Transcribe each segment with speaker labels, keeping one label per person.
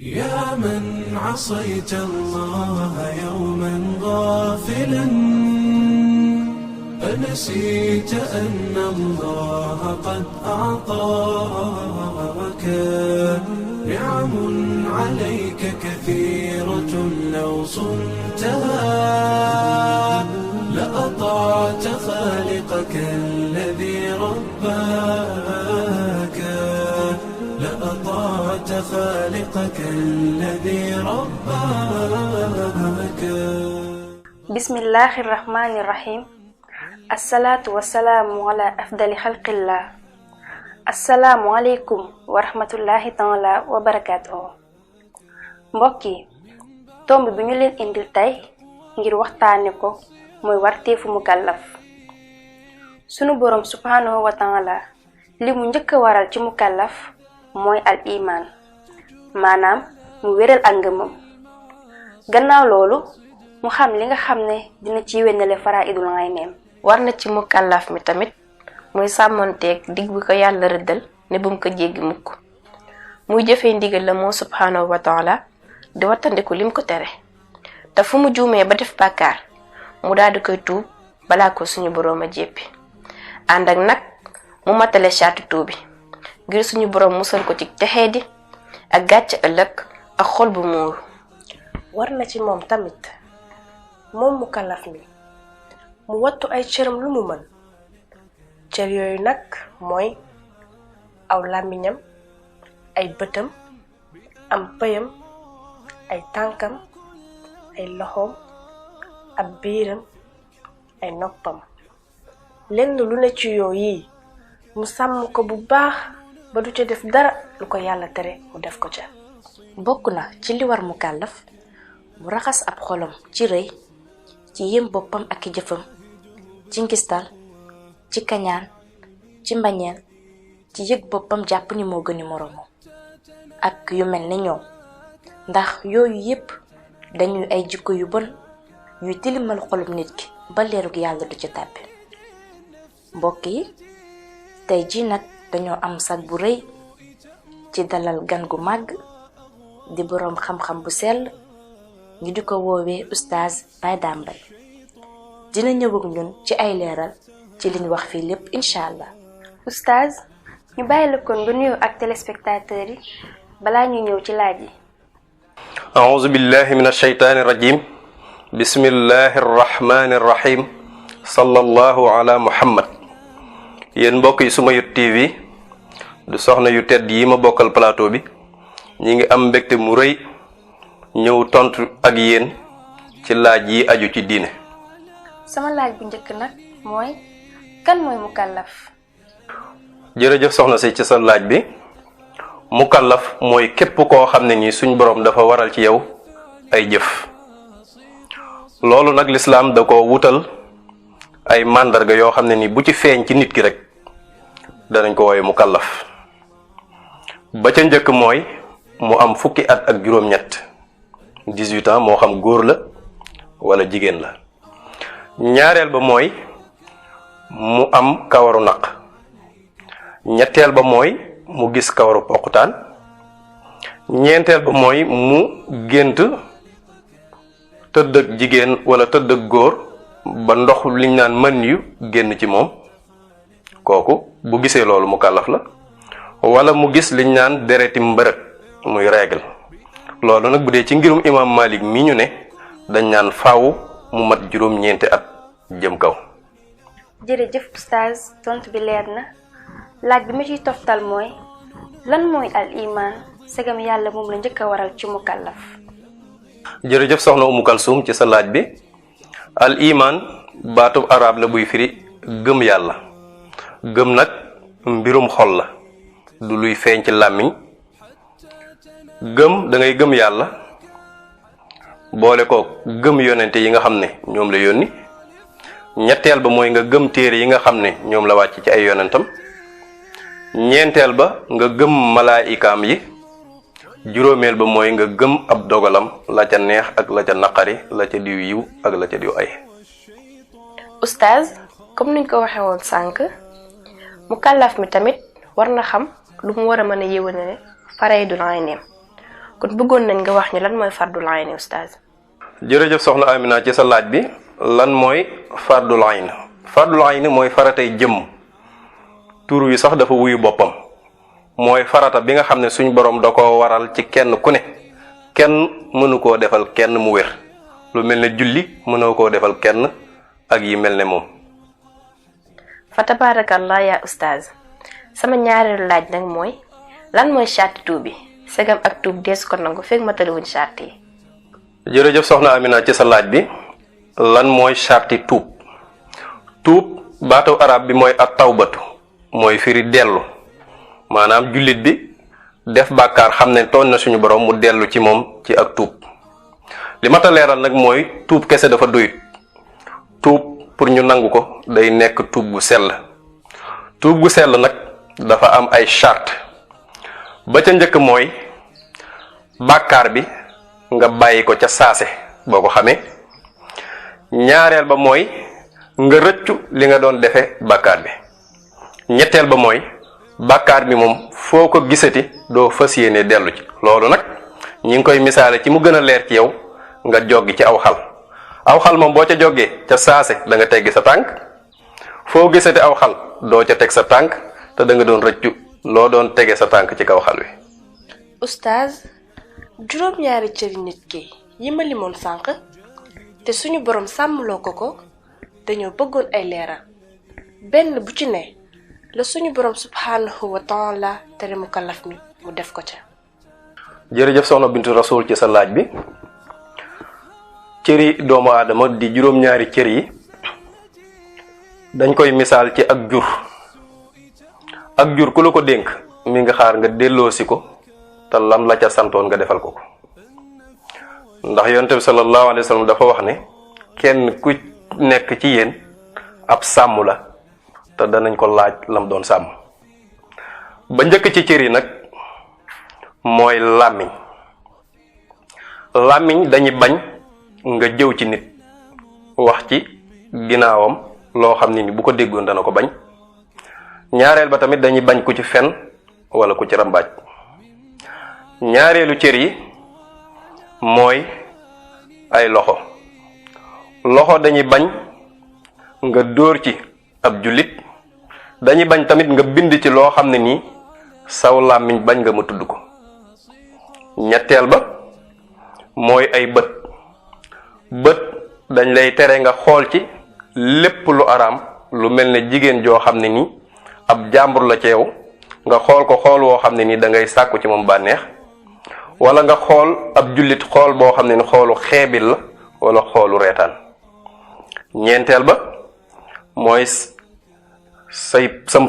Speaker 1: يا من عصيت الله يوما غافلا أنسيت أن الله قد أعطاك نعم عليك كثيرة لو صنتها لأطعت خالقك الذي رباك لأطعت خالقك الذي رباك.
Speaker 2: بسم الله الرحمن الرحيم. الصلاة والسلام على أفضل خلق الله. السلام عليكم ورحمة الله تعالى وبركاته. mbokk yi tomb bi ñu leen indil tey ngir waxtaane ko mooy warteefu mukallaf. sunu borom subhanahu wa ta'ala li mu njëkk a waral ci mukallaf mooy al iman maanaam mu wéral ak ngëmam. gannaaw loolu mu xam li nga xam ne dina ci wénale faraidul ayneem.
Speaker 3: war na ci mukallaf mi tamit muy sàmmonteeg dig bi ko yàlla rëddal ne bu mu ko jéggi mukk, muy jëfee ndigal la moo subhanahu wa ta'ala di wattandiku lim ko tere, te fu mu juumee ba def bàkkaar mu daal di koy tuub balaa ko suñu boroom a jéppi, ànd ak nag mu matale saatu tuubi ngir suñu boroom musal ko ci texeedi ak gàcce ëllëg ak xol bu muuru.
Speaker 4: war na ci moom tamit moom mukallaf mi mu wattu ay cëram lu mu mën. cër yooyu nag mooy aw làmmiñam, ay bëtam, am pëyam, ay tànkam, ay loxoom, ab biiram, ay noppam. lenn lu ne ci yooyu mu sàmm ko bu baax ba du ca def dara lu ko yàlla tere mu def ko ca. bokk na ci li war mukallaf mu raxas ab xolam ci rëy, ci yëm boppam ak i jëfam, ci ngistal, ci kañaan, ci mbañeel, ci yëg boppam jàpp ni moo gëni moroomam ak yu mel ni ñoom, ndax yooyu yépp dañuy ay jikko yu bon yuy tilimal xolum nit ki ba leerug yàlla du ci tàbbi. mbokk yi tey ji nag dañoo am sag bu rëy ci dalal gan gu màgg di boroom xam-xam bu sell ñu di ko woowee oustaz Baye Dame Mbaye. dina ñëw ak ñun ci ay leeral ci liñ wax fii lépp incha allah.
Speaker 2: oustaz ñu bàyyi la kon nga nuyoo ak téléspectateurs yi balaa ñu ñëw ci laaj yi.
Speaker 5: أعوذ بالله من الشيطان الرجيم بسم الله الرحمن الرحيم صلى الله على محمد. yéen mbokk yi Suma Yut TV du soxna yu tedd yi ma bokkal plateau bi ñi ngi am mbégte mu rëy ñëw tontu ak yéen ci laaj yi aju ci diine.
Speaker 2: sama laaj bu njëkk nag mooy kan mooy mukallaf.
Speaker 5: jërëjëf soxna si ci sa laaj bi. mukallaf mooy képp koo xam ne nii suñ boroom dafa waral ci yow ay jëf. loolu nag lislaam da ko wutal ay màndarga yoo xam ne ni bu ci feeñ ci nit ki rek danañ ko wooye mukallaf. ba ca njëkk mooy mu am fukki at ak juróom-ñett 18 ans, moo xam góor la wala jigéen la. ñaareel ba mooy mu am kawaru naq. ñetteel ba mooy mu gis kawaru poqutaan. ñeenteel ba mooy mu gént tëdd ak jigéen wala tëdd ak góor ba ndox liñ naan mën yu génn ci moom, kooku bu gisee loolu mukallaf la. wala mu gis liñ naan dereti mbërëg muy règle. loolu nag bu dee ci ngirum imam Malik mi ñu ne dañ naan faaw mu mat juróom-ñeenti at jëm kaw.
Speaker 2: jërëjëf oustaz tontu bi leer na. laaj bi ma ciy toftal mooy lan mooy al iman segam yàlla moom la njëkk a waral ci mukallaf.
Speaker 5: jërëjëf soxna Umu Kalsum ci sa laaj bi. al iman baatub arab la buy firi gëm yàlla. gëm nag mbirum xol la du luy feeñ ci làmmiñ. gëm da ngay gëm yàlla boole ko gëm yonente yi nga xam ne ñoom la yónni. ñetteel ba mooy nga gëm téere yi nga xam ne ñoom la wàcc ci ay yonentam. ñeenteel ba nga gëm malaayikaam yi. juróomeel ba mooy nga gëm ab dogalam, la ca neex ak la ca naqari, la ca diw yiw ak la ca diw ay.
Speaker 3: oustaz comme niñ ko waxee woon sànq mukallaf mi tamit war na xam lu mu war a mën a yéwénale faraidul ayneem kon bëggoon nañ nga wax ñu lan mooy fardul ayni oustaz.
Speaker 5: jërëjëf soxna Amina ci sa laaj bi lan mooy fardul ayn. fardul ayn mooy faratay jëmm tur wi sax dafa wuyu boppam mooy farata bi nga xam ne suñ borom da ko waral ci kenn ku ne kenn mënu koo defal kenn mu wér lu mel ne julli mënoo koo defal kenn ak yi mel ne moom.
Speaker 3: fa tabarakallah yaa oustaz sama ñaareelu laaj nag mooy lan mooy charte tuub bi segam ak tuub dees ko nangu fekk mataliwuñ charte yi.
Speaker 5: jërëjëf soxna Amina ci sa laaj bi lan mooy charte tuub. tuub baatu arab bi mooy at tawbatu mooy firi dellu maanaam jullit bi def bàkkaar xam ne tooñ na suñu borom mu dellu ci moom ci ak tuub li ma ta leeral nag mooy tuub kese dafa doyut tuub pour ñu nangu ko day nekk tuub gu sell nag dafa am ay charte ba ca njëkk mooy bàkkaar bi nga bàyyi ko ca saase boo ko xamee ñaareel ba mooy nga rëccu li nga doon defe bàkkaar bi ñetteel ba mooy bàkkaar bi moom foo ko gisati doo fas yéene dellu ci loolu nag ñi ngi koy misaale ci mu gën a leer ci yow nga joggi ci aw xal moom boo ca joggee ca saase da nga teggi sa tànk foo gisati aw xal doo ca teg sa tànk te da nga doon rëccu loo doon tege sa tànk ci kaw xal wi.
Speaker 4: oustaz juróom-ñaari cëri nit ki yi ma limoon sànq te suñu borom sàmmloo ko dañoo bëggoon ay leeral benn bu ci ne la suñu borom subhanahu wa taala tere mukallaf mi mu def ko ca.
Speaker 5: jërëjëf soxna Bintu Rasul ci sa laaj bi cëri doomu aadama di juróom-ñaari cër yi dañ koy misaal ci ak jur ku la ko dénk mi nga xaar nga delloosi ko te lam la ca santoon nga defal ko ndax yonent bi sallallahu alayhi wa sallam dafa wax ne kenn ku nekk ci yéen ab sàmm la te danañ ko laaj lam doon sàmm ba njëkk ci cër yi nag mooy làmmiñ dañuy bañ nga jëw ci nit wax ci ginnaawam loo xam ne ni bu ko déggoon dana ko bañ ñaareel ba tamit dañuy bañ ku ci fen wala ku ci rambaaj ñaareelu cër yi mooy ay loxo dañuy bañ nga dóor ci ab jullit dañuy bañ tamit nga bind ci loo xam ne nii saw làmmiñ bañ nga ma tudd ko ñetteel ba mooy ay bët dañ lay tere nga xool ci lépp lu araam lu mel ne jigéen joo xam ne nii ab jàmbur la ci yow nga xool ko xool woo xam ne nii da ngay sàkku ci moom bànneex wala nga xool ab jullit xool boo xam ne ni xoolu xeebil la wala xoolu reetaan ñeenteel ba mooy sam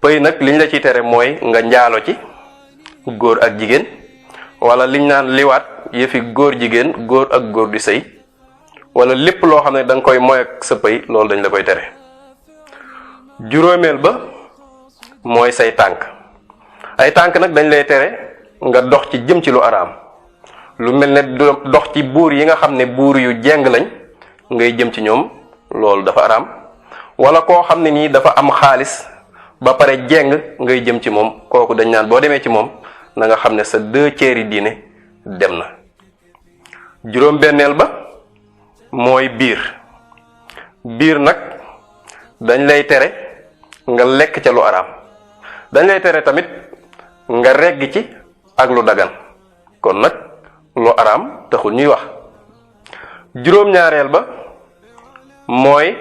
Speaker 5: pëy nag liñ la ciy tere mooy nga njaalo ci góor ak jigéen wala liñ naan liwaat yëfi góor jigéen góor ak góor di sëy wala lépp loo xam ne da nga koy moy ak sa pëy loolu dañ la koy tere juróomeel ba mooy say tànk ay tànk nag dañ lay tere nga dox ci jëm ci lu araam lu mel ne dox ci buur yi nga xam ne buur yu jeng lañ ngay jëm ci ñoom loolu dafa araam wala koo xam ne nii dafa am xaalis ba pare jeng ngay jëm ci moom kooku dañ naan boo demee ci moom na nga xam ne sa 2 tiers diine dem na juróom-benneel ba mooy biir nag dañ lay tere nga lekk ca lu araam dañ lay tere tamit nga regg ci ak lu dagan kon nag lu araam taxul ñuy wax juróom-ñaareel ba mooy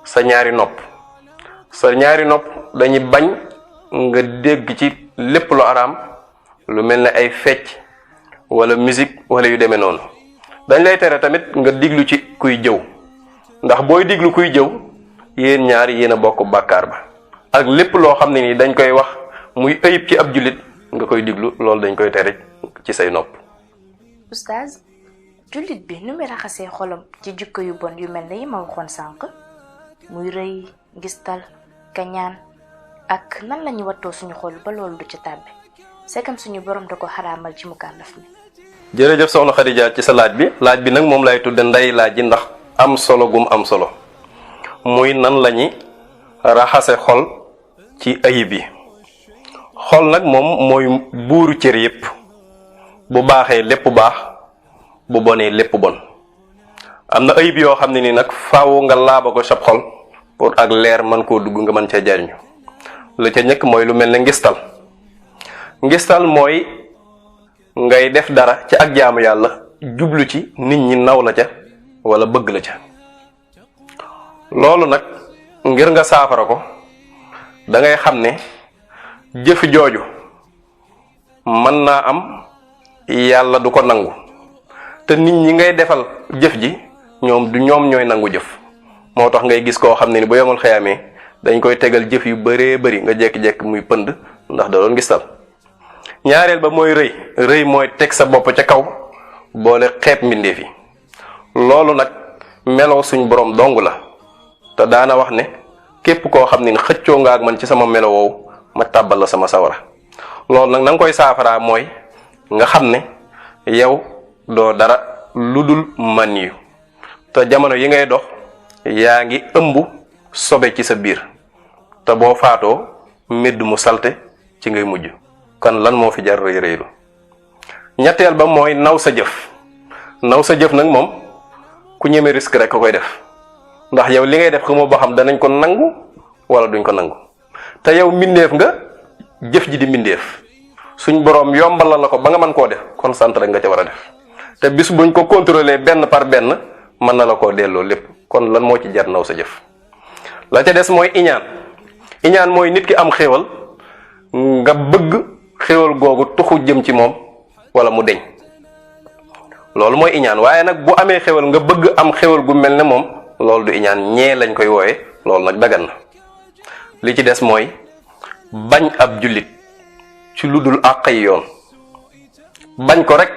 Speaker 5: sa ñaari nopp dañuy bañ nga dégg ci lépp lu araam lu mel ne ay fecc wala musique wala yu demee noonu dañ lay tere tamit nga diglu ci kuy jëw ndax booy diglu kuy jëw yéen ñaari yéen a bokk bàkkaar ba ak lépp loo xam ne ni dañ koy wax muy ayib ci ab jullit nga koy diglu loolu dañ koy tere ci say nopp.
Speaker 2: oustaz jullit bi nu muy raxasee xolam ci jikko yu bon yu mel ne yi ma waxoon sànq muy rëy ngistal kañaan ak nan lañu wattoo suñu xol ba loolu du ci tàbbi sekam suñu borom da ko xaraamal ci mukallaf mi.
Speaker 5: jërëjëf soxna Khadija ci sa laaj bi nag moom lay tudde nday laaj ji ndax am solo gum am solo muy nan lañuy raxase xol ci ayib yi xol nag moom mooy buuru cër yépp bu baaxee lépp baax bu bonee lépp bon am na ayib yoo xam ne ni nag faaw nga laaba ko sab xol pour ak leer mën koo dugg nga mën cee jariñu la ca ñëkk mooy lu mel ne ngistal mooy ngay def dara ci ak jaamu yàlla jublu ci nit ñi naw la ca wala bëgg la ca loolu nag ngir nga saafara ko da ngay xam ne jëf jooju mën naa am yàlla du ko nangu te nit ñi ngay defal jëf ji ñoom ñooy nangu jëf moo tax ngay gis koo xam ne ni bu yomul xëyamee dañ koy tegal jëf yu bëree bëri nga jekki-jekki muy pënd ndax da doon ngistal ñaareel ba mooy rëy mooy teg sa bopp ca kaw boole xeeb mbindeef yi loolu nag meloo suñ borom dong la te daana wax ne képp koo xam ne xëccoo nga ak man ci sama melo woowu ma tàbbal la sama sawara loolu nag na nga koy saafaraa mooy nga xam ne yow doo dara lu dul man yu te jamono yi ngay dox yaa ngi ëmb sobe ci sa biir te boo faatoo medd mu salte ci ngay mujj kan lan moo fi jar rëy rëylu ñetteel ba mooy naw sa jëf nag moom ku ñeme risque rek ko koy def ndax yow li ngay def xamoo ba xam danañ ko nangu wala duñ ko nangu te yow mbindeef nga jëf ji di mbindeef suñ boroom yombal la ko ba nga mën koo def kon sant rek nga ca war a def te bis buñ ko contrôler benn par benn mën na la koo delloo lépp kon lan moo ci jar naw sa jëf la ca des mooy iñaan mooy nit ki am xéewal nga bëgg xéewal googu tuxu jëm ci moom wala mu deñ loolu mooy iñaan waaye nag bu amee xéewal nga bëgg am xéewal gu mel ne moom loolu du iñaan ñee lañ koy wooye loolu nag dagan na li ci des mooy bañ ab jullit ci lu dul àq yi yoon bañ ko rek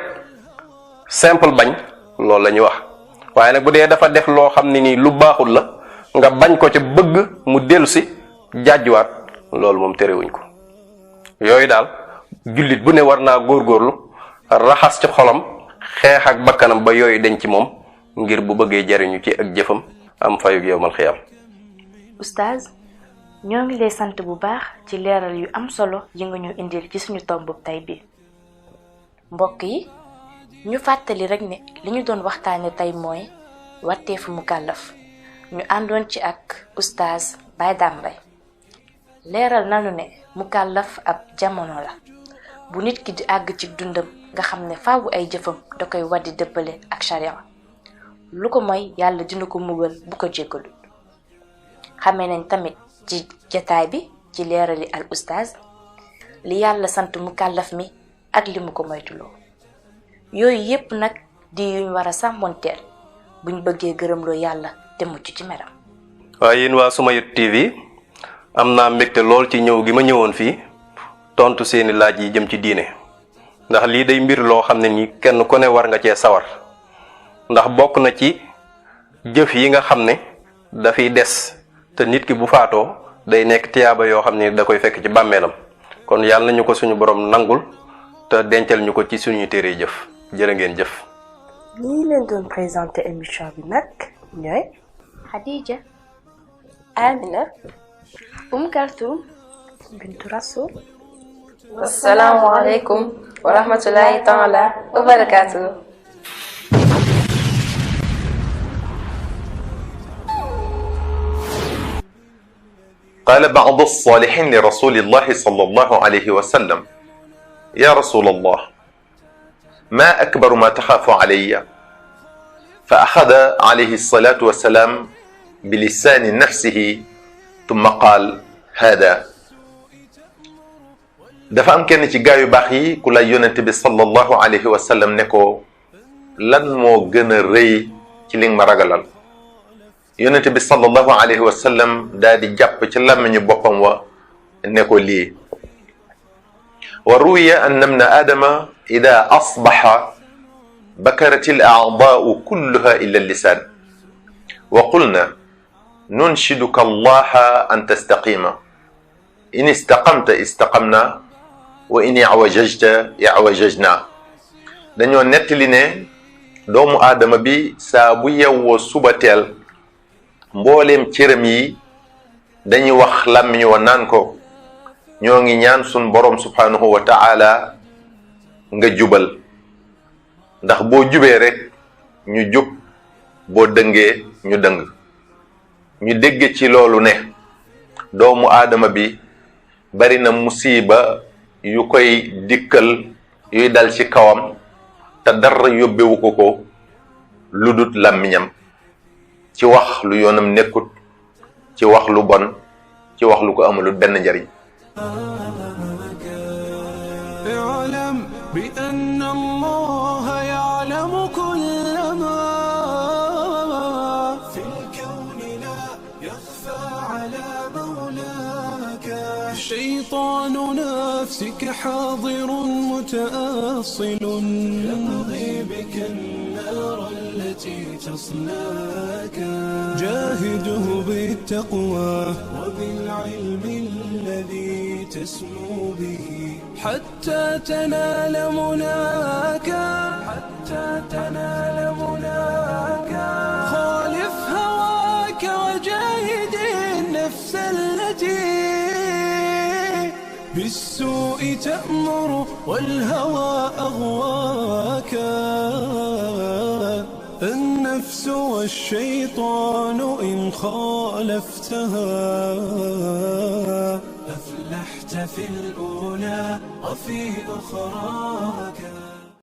Speaker 5: simple bañ loolu la ñuy wax waaye nag bu dee dafa def loo xam ne nii lu baaxul la nga bañ ko ca bëgg mu dellu si jàjjuwaat loolu moom terewuñ ko yooyu daal jullit bu ne war naa góorgóorlu raxas ci xolam xeex ak bakkanam ba yooyu deñ ci moom ngir bu bëggee jariñu ci ak jëfam am fayug yowmal xiyam.
Speaker 6: Oustaz ñoo ngi lay sant bu baax ci leeral yu am solo yi nga ñu indil ci suñu tomb tey bi mbokk yi ñu fàttali rek ne li ñu doon waxtaane tey mooy warteefu mukallaf ñu àndoon ci ak Oustaz Baye Dame Mbaye leeral nanu ne mukallaf ab jamono la bu nit ki di àgg ci dundam nga xam ne faawu ay jëfam da koy waddi dëppale ak sharia lu ko mooy yàlla dina ko mugal bu ko jéggalu xamee nañ tamit ci jataay bi ci leerali al Oustaz li yàlla sant mukallaf mi ak li mu ko moytuloo yooyu yépp nag di yuñ war a sàmmonteel buñ bëggee gërëmloo yàlla te mucc ci meram.
Speaker 5: waaye yéen waa Soumaïr TV am naa mbégte lool ci ñëw gi ma ñëwoon fii tontu seeni laaj yi jëm ci diine ndax lii day mbir loo xam ne ni kenn ku ne war nga cee sawar ndax bokk na ci jëf yi nga xam ne dafay des te nit ki bu faatoo day nekk tiyaaba yoo xam ne da koy fekk ci bàmmeelam kon yàlla nañu ko suñu borom nangul te dencal ñu ko ci suñu téere jëf jërë ngeen jëf.
Speaker 4: lii leen doon présenté émission bi nag ñooy
Speaker 6: Khadija,
Speaker 4: Amina,
Speaker 6: Kalthum,
Speaker 4: Bintu Rasul.
Speaker 3: Assalamu alaikum wa rahmatullahi ta'ala wa barakatuh.
Speaker 7: قال بعض الصالحين لرسول الله صلى الله عليه وسلم: يا رسول الله، ما أكبر ما تخاف علي؟ فأخذ عليه الصلاة والسلام بلسان نفسه ثم قال: هذا. dafa am kenn ci gaa yu baax yi ku lay yonent bi sallallahu alayhi wa sallam ne ko lan moo gën a rëy ci li nga ma ragalal yonent bi sallallahu alayhi wa sallam daa di jàpp ci làmmiñu boppam wa ne ko lii wa ruwiya anna ibna aadama ida asbaxa bakarat al a'daa'u kulluha illa al-lisaan wa qulna nunshiduka allaha an tastaqima in istaqamta istaqamna wa in i'wajajta i'wajajna dañoo nettali ne doomu aadama bi saa bu yewwoo suba teel mbooleem cëram yi dañuy wax làmmiñ wa naan ko ñoo ngi ñaan sun borom subhanahu wa ta'ala nga jubal, ndax boo jubee rek ñu jub, boo dëngee ñu dëng. ñu dégg ci loolu ne doomu aadama bi bari na musiba yu koy dikkal, yuy dal ci kawam te dara yóbbewu ko lu dut làmmiñam, ci wax lu yoonam nekkut, ci wax lu bon, ci wax lu ko amul benn njariñ.
Speaker 1: اعلم بأن الله يعلم كل ما في الكون لا يخفى على مولاك. شيطان نفسك حاضر متأصل يمضي بك النار التي تصلاك. جاهده بالتقوى وبالعلم الذي تسمو به حتى تنال مناك. حتى تنال مناك. خالف هواك وجاهد النفس التي بالسوء تأمر والهوى أغواك. النفس والشيطان إن خالفتها أفلحت في الأولى وفي أخراك.